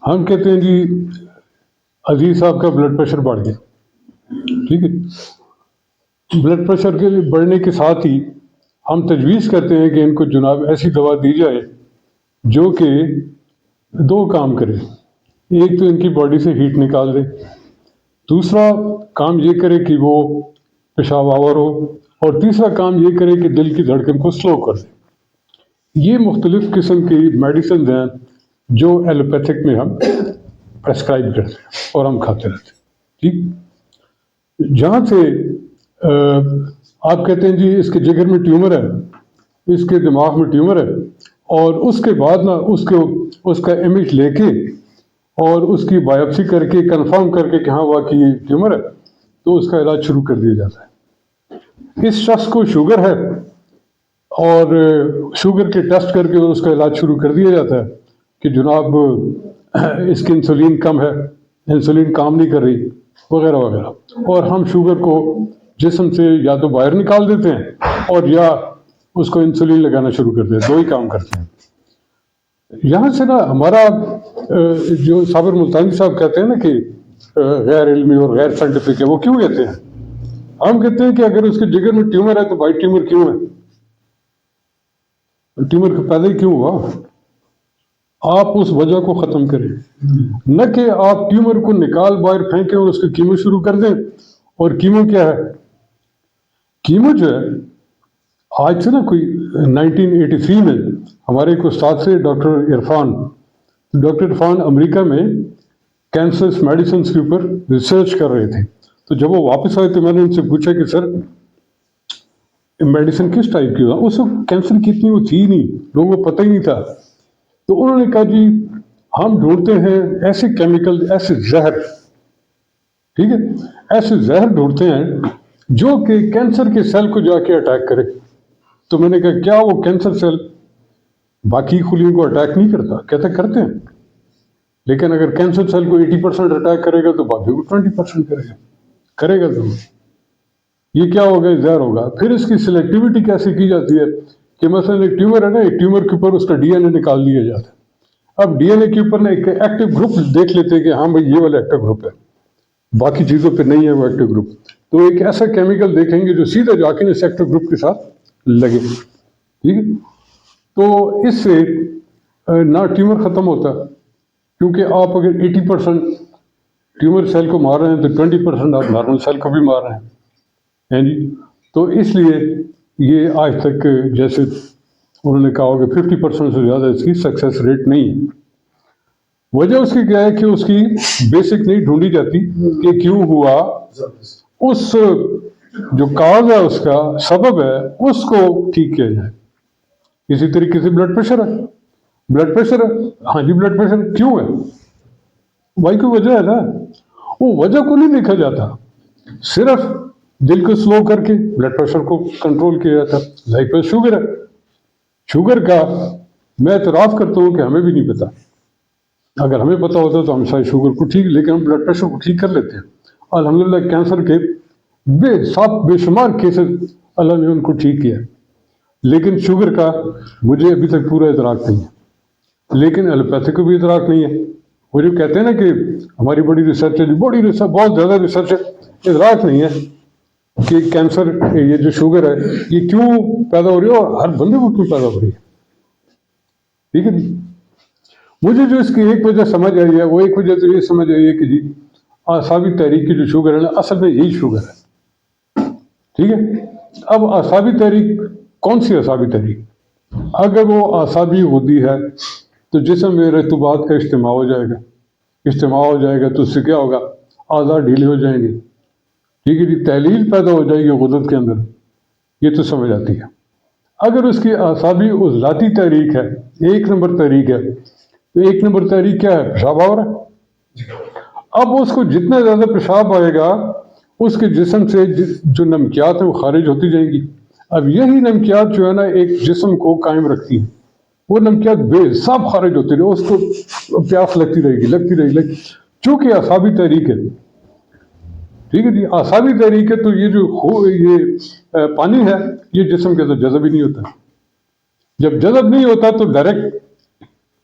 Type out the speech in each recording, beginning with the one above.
ہم کہتے ہیں جی عزیز صاحب کا بلڈ پریشر بڑھ گیا، ٹھیک ہے، بلڈ پریشر کے بڑھنے کے ساتھ ہی ہم تجویز کرتے ہیں کہ ان کو جناب ایسی دوا دی جائے جو کہ دو کام کرے. ایک تو ان کی باڈی سے ہیٹ نکال دے، دوسرا کام یہ کرے کہ وہ پیشاب آور ہو، اور تیسرا کام یہ کرے کہ دل کی دھڑکن کو سلو کر دے. یہ مختلف قسم کی میڈیسنز ہیں جو ایلوپیتھک میں ہم پرسکرائب کرتے ہیں اور ہم کھاتے رہتے ہیں. ٹھیک، جہاں سے آپ کہتے ہیں جی اس کے جگر میں ٹیومر ہے، اس کے دماغ میں ٹیومر ہے، اور اس کے بعد نا اس کا امیج لے کے اور اس کی بایوپسی کر کے کنفرم کر کے کہ ہاں واقعی یہ ٹیومر ہے، تو اس کا علاج شروع کر دیا جاتا ہے. اس شخص کو شوگر ہے اور شوگر کے ٹیسٹ کر کے اس کا علاج شروع کر دیا جاتا ہے کہ جناب اس کی انسولین کم ہے، انسولین کام نہیں کر رہی، وغیرہ وغیرہ، اور ہم شوگر کو جسم سے یا تو باہر نکال دیتے ہیں اور یا اس کو انسولین لگانا شروع کر دیتے ہیں. دو ہی کام کرتے ہیں. یہاں سے نا ہمارا جو صابر ملتانی صاحب کہتے ہیں نا کہ غیر علمی اور غیر سائنٹیفک ہے، وہ کیوں کہتے ہیں؟ ہم کہتے ہیں کہ اگر اس کے جگر میں ٹیومر ہے تو بھائی ٹیومر کیوں ہے؟ ٹیومر پیدا ہی کیوں ہوا؟ آپ اس وجہ کو ختم کریں، نہ کہ آپ ٹیومر کو نکال باہر پھینکیں اور اس کی کیمو شروع کر دیں. اور کیمو کیا ہے؟ کیمو جو ہے آج سے نا کوئی 1983 میں ہمارے ایک استاد سے ڈاکٹر عرفان امریکہ میں کینسر میڈیسنز کے اوپر ریسرچ کر رہے تھے. تو جب وہ واپس آئے تو میں نے ان سے پوچھا کہ سر میڈیسن کس ٹائپ کی ہوا؟ اس وقت کینسر کی اتنی وہ تھی نہیں، لوگوں کو پتہ ہی نہیں تھا. تو انہوں نے کہا جی ہم ڈھونڈتے ہیں ایسے کیمیکل، ایسے زہر، ٹھیک ہے، ایسے زہر ڈھونڈتے ہیں جو کہ کینسر کے سیل کو جا کے اٹیک کرے. تو میں نے کہا کیا وہ کینسر سیل باقی خلیوں کو اٹیک نہیں کرتا؟ کہتے کرتے ہیں، لیکن اگر کینسر سیل کو 80% اٹیک کرے گا تو باقی کو 20% کرے گا. تو یہ کیا ہوگا؟ زہر ہوگا. پھر اس کی سلیکٹیوٹی کیسے کی جاتی ہے کہ مثلا ایک ٹیومر ہے نا، ایک ٹیومر کے اوپر اس کا ڈی این اے نکال لیا جاتا ہے. اب ڈی این اے کے اوپر نا ایک ایکٹیو گروپ دیکھ لیتے ہیں کہ ہاں بھائی یہ والا ایکٹیو گروپ ہے، باقی چیزوں پہ نہیں ہے وہ ایکٹیو گروپ. تو ایک ایسا کیمیکل دیکھیں گے جو سیدھا جا کے اس ایکٹیو گروپ کے ساتھ لگے. ٹھیک ہے، تو اس سے نہ ٹیومر ختم ہوتا، کیونکہ آپ اگر 80% ٹیومر سیل کو مار رہے ہیں تو 20% آپ نارمل سیل کو بھی مار رہے ہیں جی. تو اس لیے یہ آج تک جیسے انہوں نے کہا ہوگا 50% سے زیادہ اس کی سکسیس ریٹ نہیں ہے. وجہ اس کی کیا ہے کہ اس کی بیسک نہیں ڈھونڈی جاتی کہ کیوں ہوا، اس جو کاز ہے، اس کا سبب ہے، اس کو ٹھیک کیا جائے. اسی طریقے سے بلڈ پریشر ہے، ہاں جی بلڈ پریشر کیوں ہے؟ بھائی کوئی وجہ ہے نا، وہ وجہ کو نہیں دیکھا جاتا، صرف دل کو سلو کر کے بلڈ پریشر کو کنٹرول کیا جاتا. لائک پہ شوگر ہے، شوگر کا میں اعتراف کرتا ہوں کہ ہمیں بھی نہیں پتا. اگر ہمیں پتا ہوتا تو ہم شاید شوگر کو ٹھیک، لیکن ہم بلڈ پریشر کو ٹھیک کر لیتے ہیں. الحمدللہ کینسر کے بے شمار کیسز اللہ نے ان کو ٹھیک کیا، لیکن شوگر کا مجھے ابھی تک پورا ادراک نہیں ہے. لیکن ایلوپیتھی کو بھی ادراک نہیں ہے. وہ جو کہتے ہیں نا کہ ہماری بڑی ریسرچ ہے، بڑی ریسرچ، بہت زیادہ ریسرچ ہے، ادراک نہیں ہے کہ کینسر، یہ جو شوگر ہے یہ کیوں پیدا ہو رہی ہے اور ہر بندے کو کیوں پیدا ہو رہی ہے. ٹھیک ہے جی. مجھے جو اس کی ایک وجہ سمجھ آئی ہے، وہ ایک وجہ تو یہ سمجھ آئی ہے کہ جی اعصابی تحریک کی جو شوگر ہے نا، اصل میں یہی شوگر ہے. ٹھیک ہے. اب اعصابی تحریک کون سی اعصابی تحریک؟ اگر وہ اعصابی غدی ہے تو جسم میں رطوبات کا اجتماع ہو جائے گا تو اس سے کیا ہوگا؟ اعضاء ڈھیلے ہو جائیں گے. ٹھیک ہے جی. تحلیل پیدا ہو جائے گی غدد کے اندر، یہ تو سمجھ آتی ہے. اگر اس کی اعصابی عضلاتی تحریک ہے، ایک نمبر تحریک ہے، تو ایک نمبر تحریک کیا ہے؟ پیشاب آ رہا ہے. اب اس کو جتنا زیادہ پیشاب آئے گا اس کے جسم سے جو نمکیات ہیں وہ خارج ہوتی جائیں گی. اب یہی نمکیات جو ہے نا ایک جسم کو قائم رکھتی ہیں، وہ نمکیات بے حساب خارج ہوتی رہے، اس کو پیاس لگتی رہے گی چونکہ اعصابی تحریک ہے. ٹھیک ہے جی. اعصابی تحریک ہے تو یہ پانی ہے، یہ جسم کے اندر جذب ہی نہیں ہوتا. جب جذب نہیں ہوتا تو ڈائریکٹ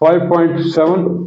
5.7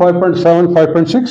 5.7, 5.6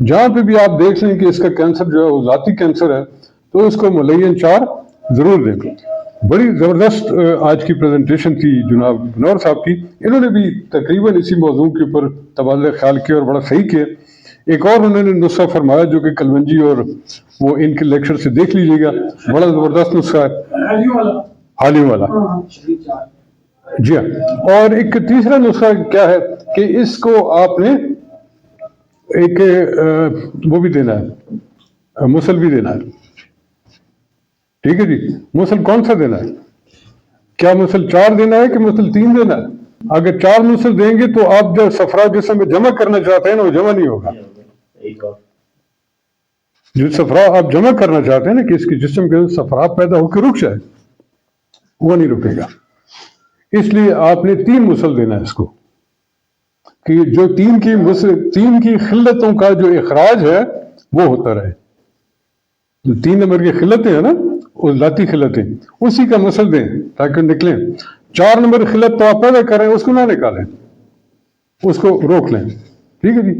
جہاں پہ بھی آپ دیکھ لیں کہ اس کا کینسر جو ہے وہ ذاتی کینسر ہے تو اس کو ملین 4 ضرور دیں. بڑی زبردست آج کی پریزنٹیشن تھی جناب منور صاحب کی. انہوں نے بھی تقریباً اسی موضوع کے اوپر تبادلہ خیال کیا اور بڑا صحیح کیا. ایک اور انہوں نے نسخہ فرمایا جو کہ کلونجی اور وہ ان کے لیکچر سے دیکھ لیجیے گا, بڑا زبردست نسخہ ہے حالیم والا. جی ہاں. اور ایک تیسرا نسخہ کیا ہے کہ اس کو آپ نے ایک وہ بھی دینا ہے, مسل بھی دینا ہے. ٹھیک ہے جی. مسل کون سا دینا ہے؟ کیا مسل 4 دینا ہے کہ مسل 3 دینا ہے؟ اگر 4 مسل دیں گے تو آپ جو صفرا جسم میں جمع کرنا چاہتے ہیں نا وہ جمع نہیں ہوگا. جو صفرا آپ جمع کرنا چاہتے ہیں نا کہ اس کے جسم کے اندر صفرا پیدا ہو کے رک جائے, وہ نہیں رکے گا. اس لیے آپ نے 3 مسل دینا ہے اس کو, کہ جو 3 کی خلتوں کا جو اخراج ہے وہ ہوتا رہے. جو 3 نمبر کی خلتیں ہیں نا وہ ذاتی خلتیں, اسی کا مسل دیں تاکہ نکلیں. 4 نمبر خلت تو آپ پیدا کریں, اس کو نہ نکالیں, اس کو روک لیں. ٹھیک ہے جی.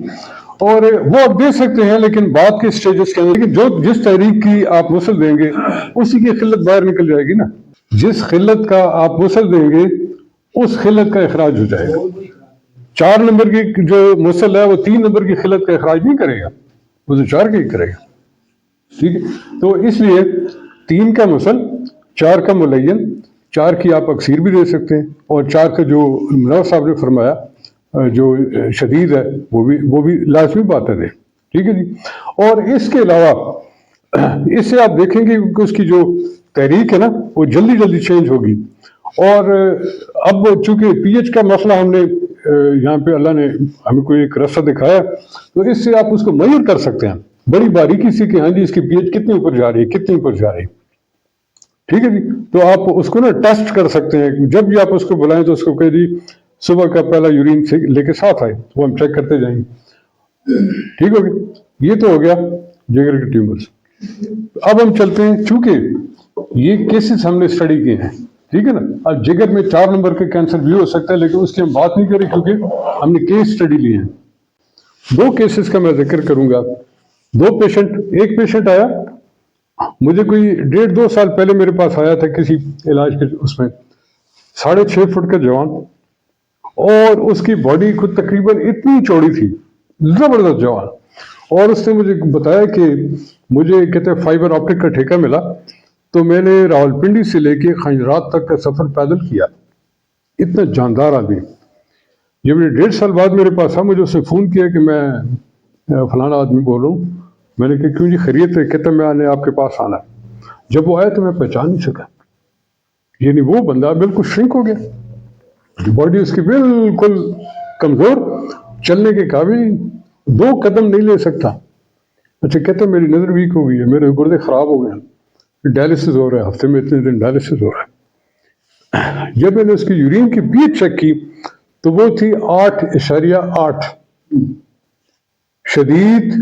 اور وہ آپ دے سکتے ہیں لیکن بعد کے سٹیجز کے اندر جو جس تحریک کی آپ مسل دیں گے اسی کی خلت باہر نکل جائے گی نا. جس خلت کا آپ مسل دیں گے اس خلت کا اخراج ہو جائے گا. 4 نمبر کی جو مسل ہے وہ 3 نمبر کی خلت کا اخراج نہیں کرے گا, وہ تو 4 کا ہی کرے گا. ٹھیک ہے. تو اس لیے 3 کا مسل, 4 کا ملین, 4 کی آپ اکثیر بھی دے سکتے ہیں, اور 4 کا جو منور صاحب نے فرمایا جو شدید ہے وہ بھی لازمی بات ہے. ٹھیک ہے جی. اور اس کے علاوہ اس سے آپ دیکھیں گے کہ اس کی جو تحریک ہے نا وہ جلدی چینج ہوگی. اور اب چونکہ پی ایچ کا مسئلہ ہم نے یہاں پہ اللہ نے ہمیں کوئی ایک رستہ دکھایا تو اس سے آپ اس کو میئر کر سکتے ہیں بڑی باریکی سے کہ ہاں جی اس کی پی ایچ کتنے اوپر جا رہی ہے, کتنے اوپر جا رہی ہے. ٹھیک ہے جی. تو آپ اس کو نا ٹیسٹ کر سکتے ہیں. جب بھی آپ اس کو بلائیں تو اس کو کہہ دی صبح کا پہلا یورین سے لے کے ساتھ آئے تو ہم چیک کرتے جائیں گے. ٹھیک ہو گیا. یہ تو ہو گیا جگر کے ٹیومرز. اب ہم چلتے ہیں, چونکہ یہ کیسز ہم نے اسٹڈی کیے ہیں. ٹھیک ہے نا. اب جگر میں 4 نمبر کا کینسر بھی ہو سکتا ہے لیکن اس کی ہم بات نہیں کریں کیونکہ ہم نے کیس اسٹڈی لی ہے. 2 کیسز کا میں ذکر کروں گا. 2 پیشنٹ, ایک پیشنٹ آیا مجھے کوئی 1.5-2 سال پہلے میرے پاس آیا تھا کسی علاج کے اس میں, 6.5 فٹ کا جوان, اور اس کی باڈی خود تقریباً اتنی چوڑی تھی, زبردست جوان. اور اس نے مجھے بتایا کہ مجھے کہتے ہیں فائبر آپٹک کا ٹھیکہ ملا تو میں نے راولپنڈی سے لے کے خنجرات تک کا سفر پیدل کیا. اتنا جاندار آدمی. جب 1.5 سال بعد میرے پاس آیا مجھے اس نے فون کیا کہ میں فلانا آدمی بول رہا ہوں. میں نے کہا کیوں جی خیریت ہے؟ کہتا میں نے آپ کے پاس آنا. جب وہ آیا تو میں پہچان نہیں سکا, یعنی وہ بندہ بالکل شرنک ہو گیا, باڈی اس کی بالکل کمزور, چلنے کے قابل, 2 قدم نہیں لے سکتا. اچھا کہتا میری نظر ویک ہو گئی ہے, میرے گردے خراب ہو گئے ہیں, ڈائلسس ہو رہا ہے, ہفتے میں اتنے دن ڈائلسس ہو رہا ہے. جب میں نے اس کی یورین کی پی ایچ چیک کی تو وہ تھی 8.8. شدید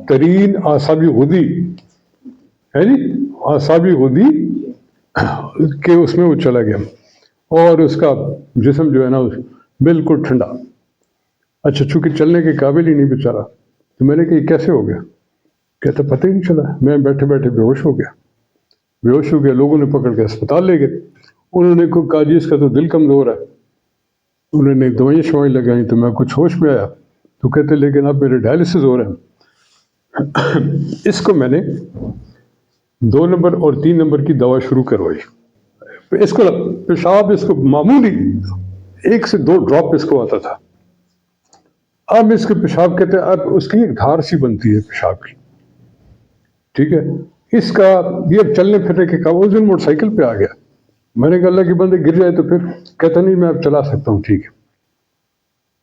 ترین اعصابی غدی ہے جی, اعصابی غدی کہ اس میں وہ چلا گیا اور اس کا جسم جو ہے نا بالکل ٹھنڈا. اچھا چونکہ چلنے کے قابل ہی نہیں بیچارہ. تو میں نے کہا یہ کیسے ہو گیا؟ کہتا پتہ ہی نہیں چلا, میں بیٹھے بیٹھے بے ہوش ہو گیا. لوگوں نے پکڑ کے اسپتال لے گئے. انہوں نے کہا جی اس کا تو دل کمزور ہے. انہوں نے دوائیں شوائیں لگائیں تو میں کچھ ہوش میں آیا. تو کہتے لیکن اب میرے ڈائلسس ہو رہے ہیں. اس کو میں نے 2 نمبر اور 3 نمبر کی دوا شروع کروائی. اس کو پیشاب اس کو معمولی 1 سے 2 ڈراپ اس کو آتا تھا. اب اس کے پیشاب کہتے ہیں اب اس کی ایک دھار سی بنتی ہے پیشاب کی. ٹھیک ہے. اس کا یہ اب چلنے پھرنے کے کام, اس دن موٹر سائیکل پہ آ گیا. میں نے کہا اللہ کی بندے گر جائے تو پھر, کہتا نہیں میں اب چلا سکتا ہوں. ٹھیک ہے.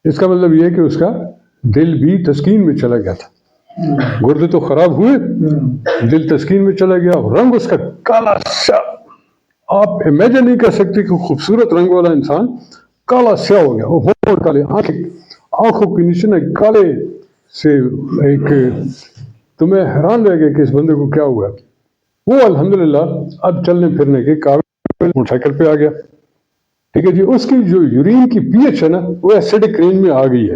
اس کا مطلب یہ ہے کہ اس کا دل بھی تسکین میں چلا گیا تھا. گردے تو خراب ہوئے, دل تسکین میں چلا گیا. رنگ اس کا کالا سیاہ, آپ امیجن نہیں کر سکتے کہ خوبصورت رنگ والا انسان کالا سیاہ ہو گیا. وہ ہونٹ کالے, آنکھوں کے نیچے نا کالے سے ایک, تمہیں حیران رہ گیا کہ اس بندے کو کیا ہوا. وہ الحمدللہ اب چلنے پھرنے کے قابل موٹر سائیکل پہ آ گیا. ٹھیک ہے جی. اس کی جو یورین کی پی ایچ ہے نا وہ ایسیڈک رینج میں آ گئی ہے.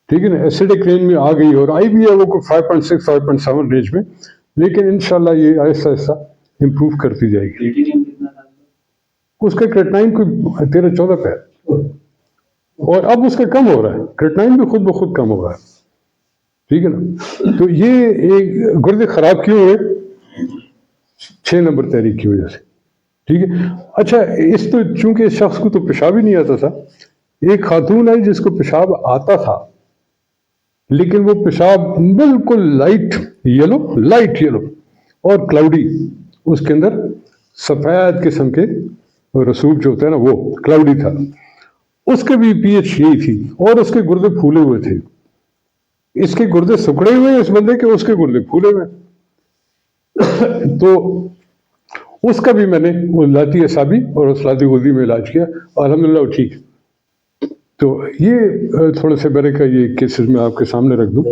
ٹھیک ہے نا, ایسیڈک رینج میں آ گئی اور آئی بھی ہے وہ کوئی 5.6 5.7 رینج میں, لیکن انشاءاللہ یہ آہستہ آہستہ امپروو کرتی جائے گی. کرٹینیم کتنا تھا؟ اس کا کریٹنائن کوئی 13-14 پہ ہے, اور اب اس کا کم ہو رہا ہے, کریٹنائن بھی خود بخود کم ہو رہا ہے. ٹھیک ہے نا, تو یہ ایک گردے خراب کیوں ہوئے؟ 6 نمبر تحریک کی وجہ سے. ٹھیک ہے. اچھا, اس تو چونکہ اس شخص کو تو پیشاب ہی نہیں آتا تھا, ایک خاتون آئی جس کو پیشاب آتا تھا, لیکن وہ پیشاب بالکل لائٹ یلو اور کلاؤڈی, اس کے اندر سفید قسم کے رسوب جو ہوتا ہے نا وہ کلاؤڈی تھا. اس کے بھی پی ایچ یہی تھی, اور اس کے گردے پھولے ہوئے تھے. اس کے گردے سکڑے ہوئے ہیں اس بندے کے, اس کے گردے پھولے ہوئے. تو اس کا بھی میں نے وہ لاتی اعصابی اور اصلاتی غدی میں علاج کیا, الحمدللہ وہ ٹھیک. تو یہ تھوڑے سے برے کا یہ کیسز میں آپ کے سامنے رکھ دوں.